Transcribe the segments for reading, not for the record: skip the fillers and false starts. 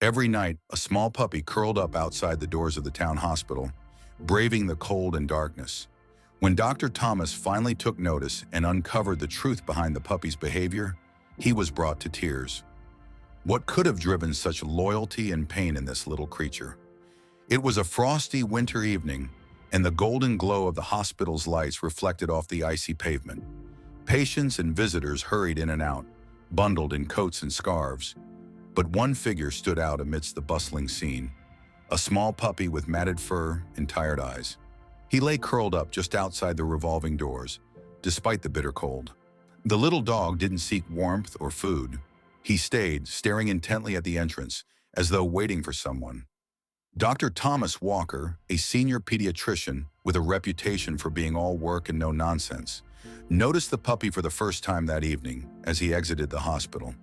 Every night, a small puppy curled up outside the doors of the town hospital, braving the cold and darkness. When Dr. Thomas finally took notice and uncovered the truth behind the puppy's behavior, he was brought to tears. What could have driven such loyalty and pain in this little creature? It was a frosty winter evening, and the golden glow of the hospital's lights reflected off the icy pavement. Patients and visitors hurried in and out, bundled in coats and scarves. But one figure stood out amidst the bustling scene, a small puppy with matted fur and tired eyes. He lay curled up just outside the revolving doors, despite the bitter cold. The little dog didn't seek warmth or food. He stayed, staring intently at the entrance, as though waiting for someone. Dr. Thomas Walker, a senior pediatrician with a reputation for being all work and no nonsense, noticed the puppy for the first time that evening as he exited the hospital.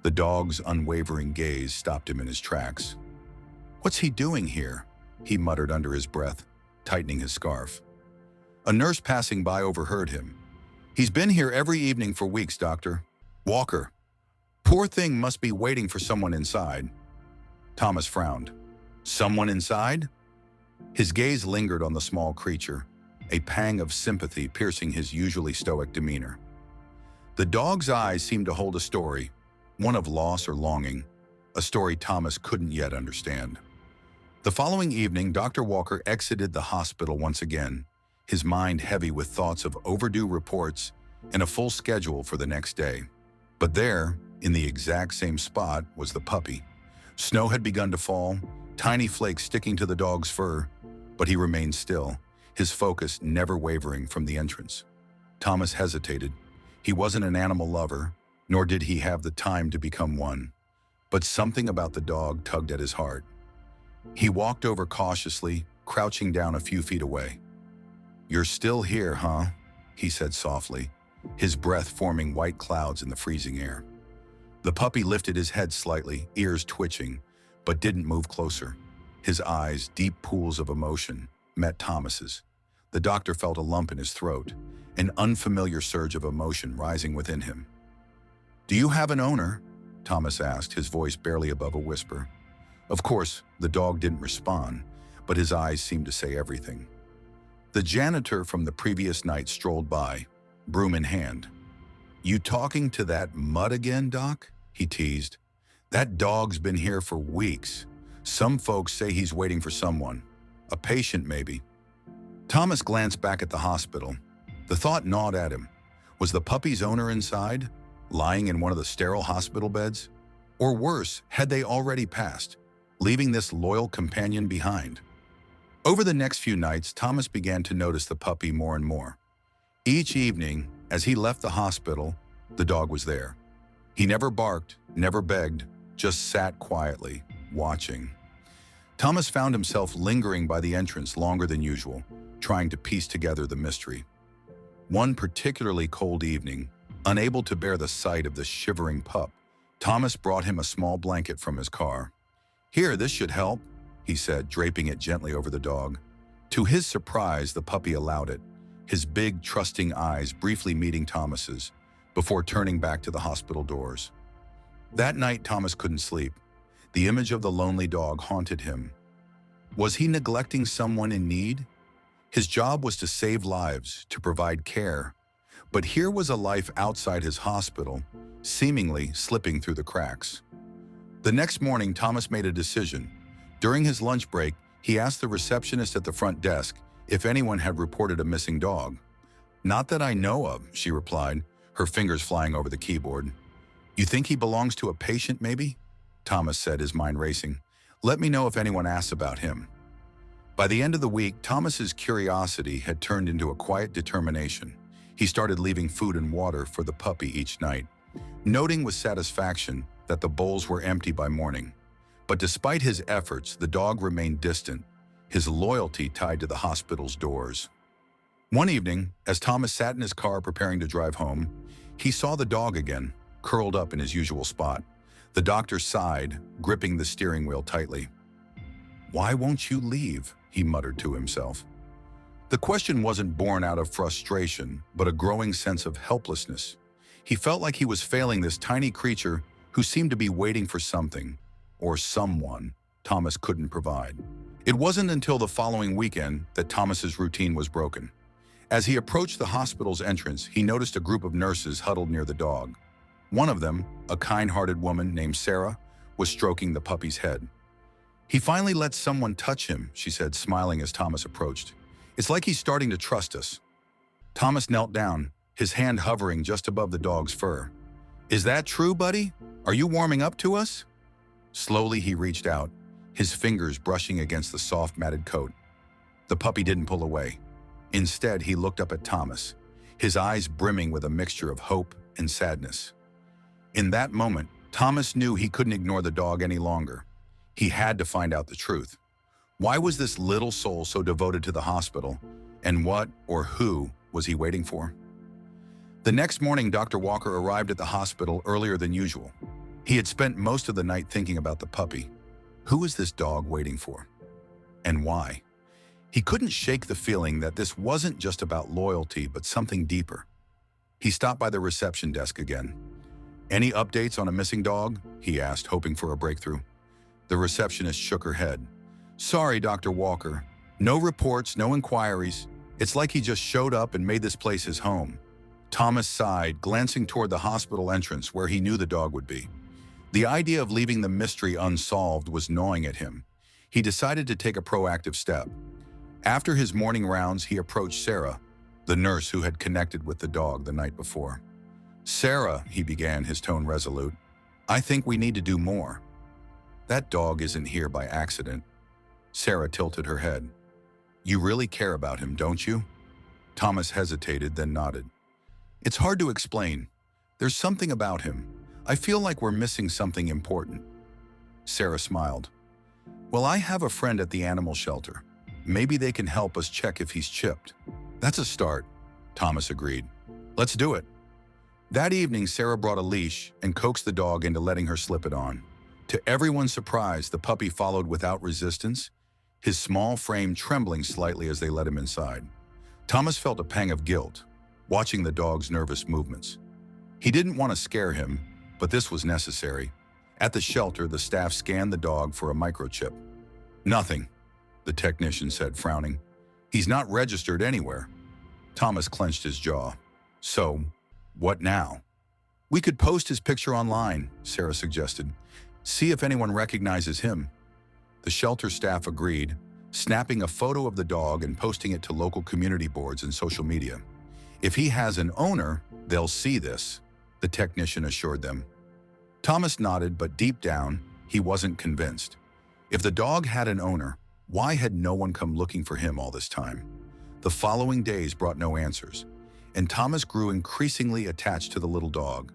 The dog's unwavering gaze stopped him in his tracks. "What's he doing here?" he muttered under his breath, tightening his scarf. A nurse passing by overheard him. "He's been here every evening for weeks, Doctor. Walker. Poor thing must be waiting for someone inside." Thomas frowned. "Someone inside?" His gaze lingered on the small creature, a pang of sympathy piercing his usually stoic demeanor. The dog's eyes seemed to hold a story, one of loss or longing, a story Thomas couldn't yet understand. The following evening, Dr. Walker exited the hospital once again, his mind heavy with thoughts of overdue reports and a full schedule for the next day. But there, in the exact same spot, was the puppy. Snow had begun to fall, tiny flakes sticking to the dog's fur, but he remained still, his focus never wavering from the entrance. Thomas hesitated. He wasn't an animal lover, nor did he have the time to become one. But something about the dog tugged at his heart. He walked over cautiously, crouching down a few feet away. "You're still here, huh?" he said softly, his breath forming white clouds in the freezing air. The puppy lifted his head slightly, ears twitching, but didn't move closer. His eyes, deep pools of emotion, met Thomas's. The doctor felt a lump in his throat, an unfamiliar surge of emotion rising within him. "Do you have an owner?" Thomas asked, his voice barely above a whisper. Of course, the dog didn't respond, but his eyes seemed to say everything. The janitor from the previous night strolled by, broom in hand. "You talking to that mutt again, Doc?" he teased. "That dog's been here for weeks. Some folks say he's waiting for someone. A patient, maybe." Thomas glanced back at the hospital. The thought gnawed at him. Was the puppy's owner inside, lying in one of the sterile hospital beds? Or worse, had they already passed, leaving this loyal companion behind? Over the next few nights, Thomas began to notice the puppy more and more. Each evening, as he left the hospital, the dog was there. He never barked, never begged, just sat quietly, watching. Thomas found himself lingering by the entrance longer than usual, trying to piece together the mystery. One particularly cold evening, unable to bear the sight of the shivering pup, Thomas brought him a small blanket from his car. "Here, this should help," he said, draping it gently over the dog. To his surprise, the puppy allowed it, his big, trusting eyes briefly meeting Thomas's, before turning back to the hospital doors. That night, Thomas couldn't sleep. The image of the lonely dog haunted him. Was he neglecting someone in need? His job was to save lives, to provide care. But here was a life outside his hospital, seemingly slipping through the cracks. The next morning, Thomas made a decision. During his lunch break, he asked the receptionist at the front desk if anyone had reported a missing dog. "Not that I know of," she replied, her fingers flying over the keyboard. "You think he belongs to a patient, maybe?" Thomas said, his mind racing. "Let me know if anyone asks about him." By the end of the week, Thomas's curiosity had turned into a quiet determination. He started leaving food and water for the puppy each night, noting with satisfaction that the bowls were empty by morning. But despite his efforts, the dog remained distant, his loyalty tied to the hospital's doors. One evening, as Thomas sat in his car preparing to drive home, he saw the dog again, curled up in his usual spot. The doctor sighed, gripping the steering wheel tightly. "Why won't you leave?" he muttered to himself. The question wasn't born out of frustration, but a growing sense of helplessness. He felt like he was failing this tiny creature who seemed to be waiting for something, or someone Thomas couldn't provide. It wasn't until the following weekend that Thomas's routine was broken. As he approached the hospital's entrance, he noticed a group of nurses huddled near the dog. One of them, a kind-hearted woman named Sarah, was stroking the puppy's head. "He finally let someone touch him," she said, smiling as Thomas approached. "It's like he's starting to trust us." Thomas knelt down, his hand hovering just above the dog's fur. "Is that true, buddy? Are you warming up to us?" Slowly he reached out, his fingers brushing against the soft matted coat. The puppy didn't pull away. Instead, he looked up at Thomas, his eyes brimming with a mixture of hope and sadness. In that moment, Thomas knew he couldn't ignore the dog any longer. He had to find out the truth. Why was this little soul so devoted to the hospital, and what or who was he waiting for? The next morning, Dr. Walker arrived at the hospital earlier than usual. He had spent most of the night thinking about the puppy. Who was this dog waiting for? And why? He couldn't shake the feeling that this wasn't just about loyalty, but something deeper. He stopped by the reception desk again. "Any updates on a missing dog?" he asked, hoping for a breakthrough. The receptionist shook her head. "Sorry, Dr. Walker. No reports, no inquiries. It's like he just showed up and made this place his home." Thomas sighed, glancing toward the hospital entrance where he knew the dog would be. The idea of leaving the mystery unsolved was gnawing at him. He decided to take a proactive step. After his morning rounds, he approached Sarah, the nurse who had connected with the dog the night before. "Sarah," he began, his tone resolute, "I think we need to do more. That dog isn't here by accident." Sarah tilted her head. "You really care about him, don't you?" Thomas hesitated, then nodded. "It's hard to explain. There's something about him. I feel like we're missing something important." Sarah smiled. "Well, I have a friend at the animal shelter. Maybe they can help us check if he's chipped." "That's a start," Thomas agreed. "Let's do it." That evening, Sarah brought a leash and coaxed the dog into letting her slip it on. To everyone's surprise, the puppy followed without resistance, his small frame trembling slightly as they let him inside. Thomas felt a pang of guilt, watching the dog's nervous movements. He didn't want to scare him, but this was necessary. At the shelter, the staff scanned the dog for a microchip. "Nothing," the technician said, frowning. "He's not registered anywhere." Thomas clenched his jaw. "So, what now?" "We could post his picture online," Sarah suggested. "See if anyone recognizes him." The shelter staff agreed, snapping a photo of the dog and posting it to local community boards and social media. "If he has an owner, they'll see this," the technician assured them. Thomas nodded, but deep down, he wasn't convinced. If the dog had an owner, why had no one come looking for him all this time? The following days brought no answers, and Thomas grew increasingly attached to the little dog.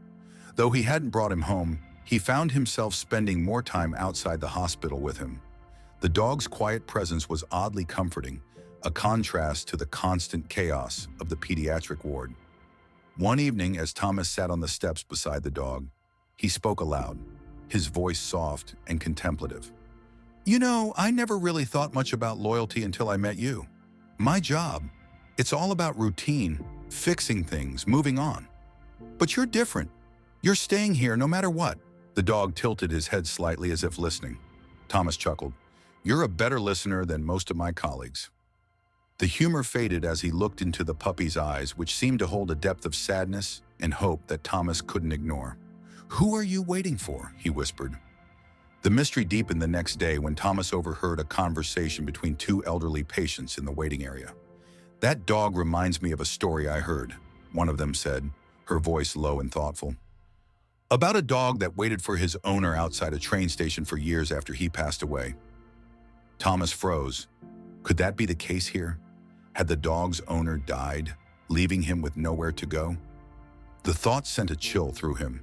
Though he hadn't brought him home, he found himself spending more time outside the hospital with him. The dog's quiet presence was oddly comforting, a contrast to the constant chaos of the pediatric ward. One evening, as Thomas sat on the steps beside the dog, he spoke aloud, his voice soft and contemplative. "You know, I never really thought much about loyalty until I met you. My job, it's all about routine, fixing things, moving on. But you're different. You're staying here no matter what." The dog tilted his head slightly as if listening. Thomas chuckled. "You're a better listener than most of my colleagues." The humor faded as he looked into the puppy's eyes, which seemed to hold a depth of sadness and hope that Thomas couldn't ignore. "Who are you waiting for?" he whispered. The mystery deepened the next day when Thomas overheard a conversation between two elderly patients in the waiting area. "That dog reminds me of a story I heard," one of them said, her voice low and thoughtful. "About a dog that waited for his owner outside a train station for years after he passed away." Thomas froze. Could that be the case here? Had the dog's owner died, leaving him with nowhere to go? The thought sent a chill through him.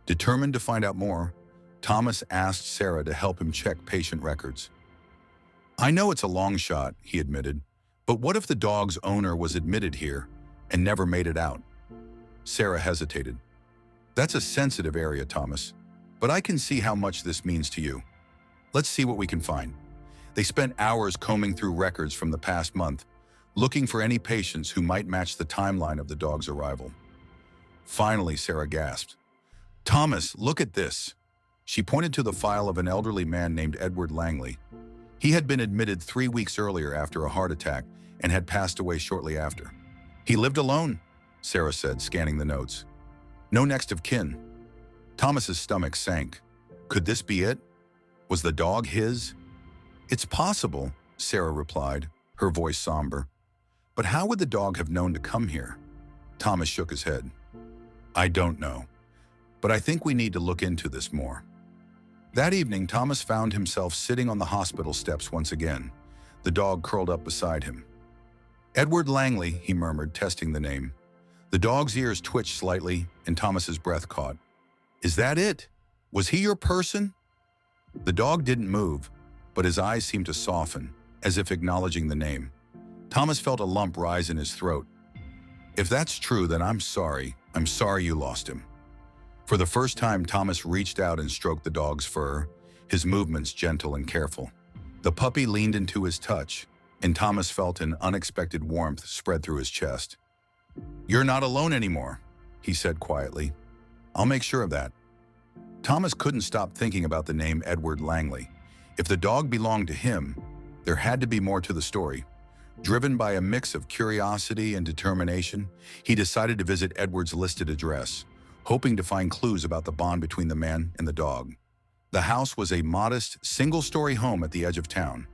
Determined to find out more, Thomas asked Sarah to help him check patient records. "I know it's a long shot," he admitted, "but what if the dog's owner was admitted here and never made it out?" Sarah hesitated. "That's a sensitive area, Thomas, but I can see how much this means to you. Let's see what we can find." They spent hours combing through records from the past month, looking for any patients who might match the timeline of the dog's arrival. Finally, Sarah gasped. "Thomas, look at this." She pointed to the file of an elderly man named Edward Langley. He had been admitted 3 weeks earlier after a heart attack and had passed away shortly after. He lived alone, Sarah said, scanning the notes. No next of kin. Thomas's stomach sank. Could this be it? Was the dog his? It's possible, Sarah replied, her voice somber. But how would the dog have known to come here? Thomas shook his head. I don't know, but I think we need to look into this more. That evening, Thomas found himself sitting on the hospital steps once again, the dog curled up beside him. Edward Langley, he murmured, testing the name. The dog's ears twitched slightly, and Thomas's breath caught. Is that it? Was he your person? The dog didn't move, but his eyes seemed to soften, as if acknowledging the name. Thomas felt a lump rise in his throat. If that's true, then I'm sorry. I'm sorry you lost him. For the first time, Thomas reached out and stroked the dog's fur, his movements gentle and careful. The puppy leaned into his touch, and Thomas felt an unexpected warmth spread through his chest. You're not alone anymore, he said quietly. I'll make sure of that. Thomas couldn't stop thinking about the name Edward Langley. If the dog belonged to him, there had to be more to the story. Driven by a mix of curiosity and determination, he decided to visit Edward's listed address, hoping to find clues about the bond between the man and the dog. The house was a modest, single-story home at the edge of town.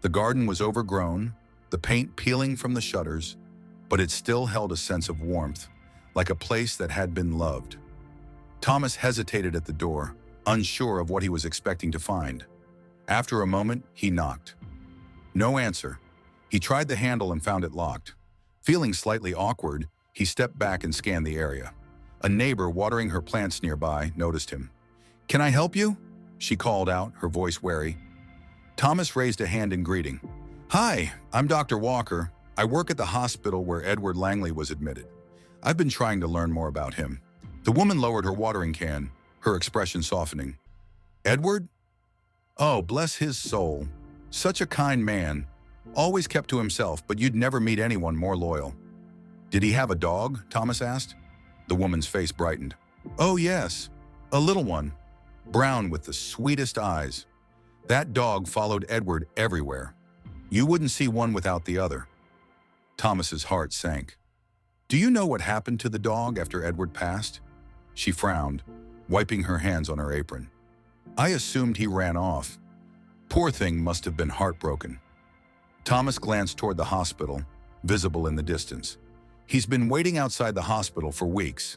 The garden was overgrown, the paint peeling from the shutters, but it still held a sense of warmth, like a place that had been loved. Thomas hesitated at the door, unsure of what he was expecting to find. After a moment, he knocked. No answer. He tried the handle and found it locked. Feeling slightly awkward, he stepped back and scanned the area. A neighbor watering her plants nearby noticed him. Can I help you? She called out, her voice wary. Thomas raised a hand in greeting. Hi, I'm Dr. Walker. I work at the hospital where Edward Langley was admitted. I've been trying to learn more about him. The woman lowered her watering can, her expression softening. Edward? Oh, bless his soul. Such a kind man. Always kept to himself, but you'd never meet anyone more loyal. Did he have a dog? Thomas asked. The woman's face brightened. Oh, yes. A little one. Brown with the sweetest eyes. That dog followed Edward everywhere. You wouldn't see one without the other. Thomas's heart sank. Do you know what happened to the dog after Edward passed? She frowned, wiping her hands on her apron. I assumed he ran off. Poor thing must have been heartbroken. Thomas glanced toward the hospital, visible in the distance. He's been waiting outside the hospital for weeks.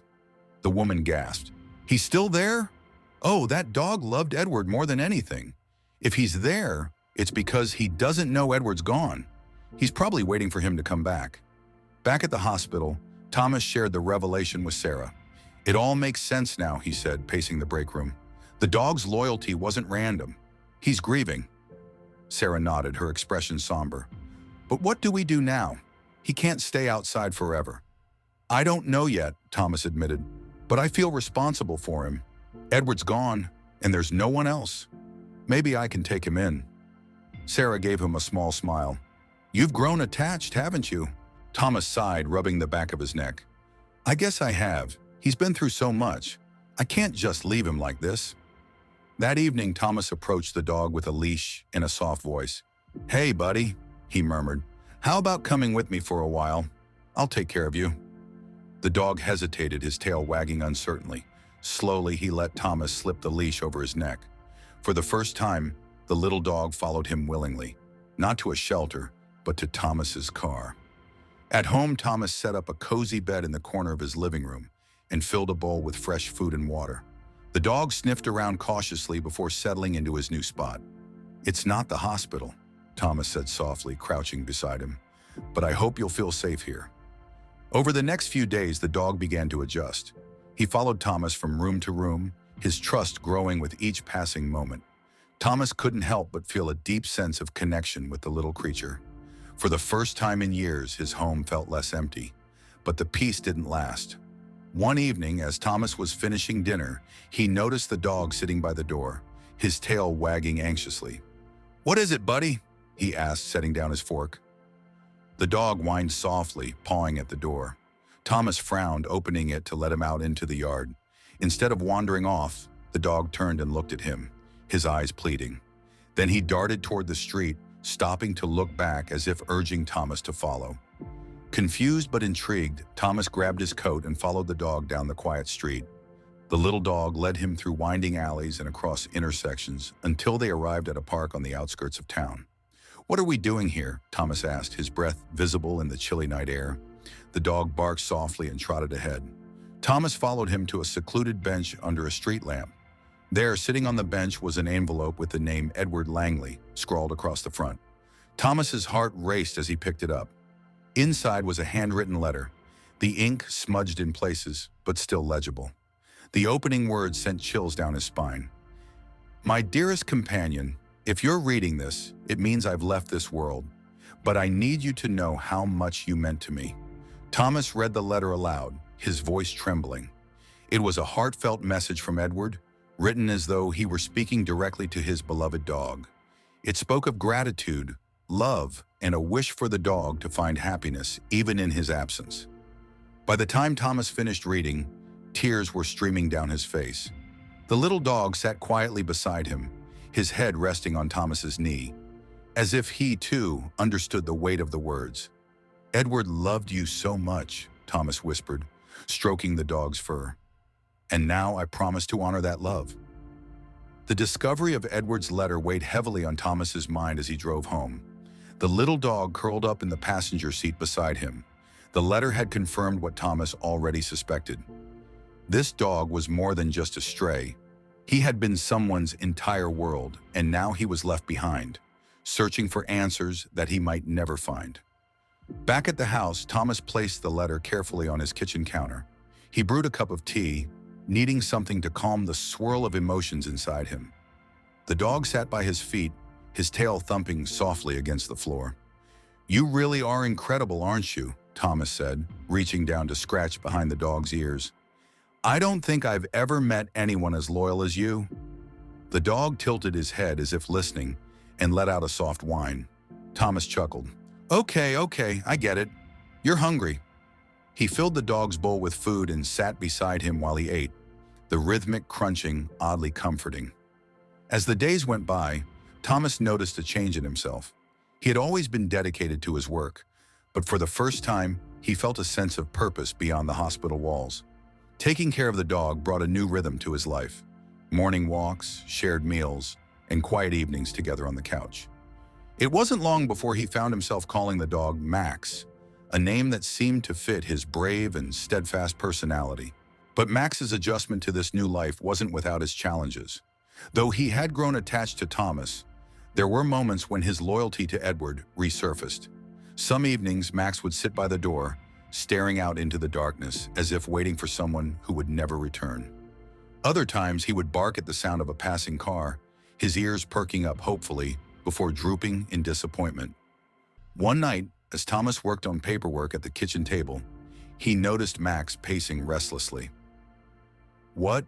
The woman gasped. He's still there? Oh, that dog loved Edward more than anything. If he's there, it's because he doesn't know Edward's gone. He's probably waiting for him to come back. Back at the hospital, Thomas shared the revelation with Sarah. It all makes sense now, he said, pacing the break room. The dog's loyalty wasn't random. He's grieving. Sarah nodded, her expression somber. But what do we do now? He can't stay outside forever. I don't know yet, Thomas admitted, but I feel responsible for him. Edward's gone, and there's no one else. Maybe I can take him in. Sarah gave him a small smile. You've grown attached, haven't you? Thomas sighed, rubbing the back of his neck. I guess I have. He's been through so much. I can't just leave him like this. That evening, Thomas approached the dog with a leash and a soft voice. Hey, buddy, he murmured. How about coming with me for a while? I'll take care of you. The dog hesitated, his tail wagging uncertainly. Slowly, he let Thomas slip the leash over his neck. For the first time, the little dog followed him willingly, not to a shelter, but to Thomas's car. At home, Thomas set up a cozy bed in the corner of his living room and filled a bowl with fresh food and water. The dog sniffed around cautiously before settling into his new spot. It's not the hospital, Thomas said softly, crouching beside him, but I hope you'll feel safe here. Over the next few days, the dog began to adjust. He followed Thomas from room to room, his trust growing with each passing moment. Thomas couldn't help but feel a deep sense of connection with the little creature. For the first time in years, his home felt less empty, but the peace didn't last. One evening, as Thomas was finishing dinner, he noticed the dog sitting by the door, his tail wagging anxiously. What is it, buddy? He asked, setting down his fork. The dog whined softly, pawing at the door. Thomas frowned, opening it to let him out into the yard. Instead of wandering off, the The dog turned and looked at him, his eyes pleading. Then he darted toward the street, stopping to look back as if urging Thomas to follow. Confused but intrigued, Thomas grabbed his coat and followed the dog down the quiet street. The little dog led him through winding alleys and across intersections until they arrived at a park on the outskirts of town. "What are we doing here?" Thomas asked, his breath visible in the chilly night air. The dog barked softly and trotted ahead. Thomas followed him to a secluded bench under a street lamp. There, sitting on the bench, was an envelope with the name Edward Langley scrawled across the front. Thomas's heart raced as he picked it up. Inside was a handwritten letter, the ink smudged in places, but still legible. The opening words sent chills down his spine. "My dearest companion, if you're reading this, it means I've left this world, but I need you to know how much you meant to me." Thomas read the letter aloud, his voice trembling. It was a heartfelt message from Edward, written as though he were speaking directly to his beloved dog. It spoke of gratitude, love, and a wish for the dog to find happiness even in his absence. By the time Thomas finished reading, tears were streaming down his face. The little dog sat quietly beside him, his head resting on Thomas's knee, as if he, too, understood the weight of the words. "Edward loved you so much," Thomas whispered, stroking the dog's fur. "And now I promise to honor that love." The discovery of Edward's letter weighed heavily on Thomas's mind as he drove home. The little dog curled up in the passenger seat beside him. The letter had confirmed what Thomas already suspected. This dog was more than just a stray. He had been someone's entire world, and now he was left behind, searching for answers that he might never find. Back at the house, Thomas placed the letter carefully on his kitchen counter. He brewed a cup of tea, needing something to calm the swirl of emotions inside him. The dog sat by his feet, his tail thumping softly against the floor. "You really are incredible, aren't you?" Thomas said, reaching down to scratch behind the dog's ears. "I don't think I've ever met anyone as loyal as you." The dog tilted his head as if listening and let out a soft whine. Thomas chuckled. Okay, I get it. You're hungry." He filled the dog's bowl with food and sat beside him while he ate, the rhythmic crunching oddly comforting. As the days went by, Thomas noticed a change in himself. He had always been dedicated to his work, but for the first time, he felt a sense of purpose beyond the hospital walls. Taking care of the dog brought a new rhythm to his life. Morning walks, shared meals, and quiet evenings together on the couch. It wasn't long before he found himself calling the dog Max, a name that seemed to fit his brave and steadfast personality. But Max's adjustment to this new life wasn't without its challenges. Though he had grown attached to Thomas, there were moments when his loyalty to Edward resurfaced. Some evenings, Max would sit by the door, staring out into the darkness as if waiting for someone who would never return. Other times, he would bark at the sound of a passing car, his ears perking up hopefully before drooping in disappointment. One night, as Thomas worked on paperwork at the kitchen table, he noticed Max pacing restlessly. "What?"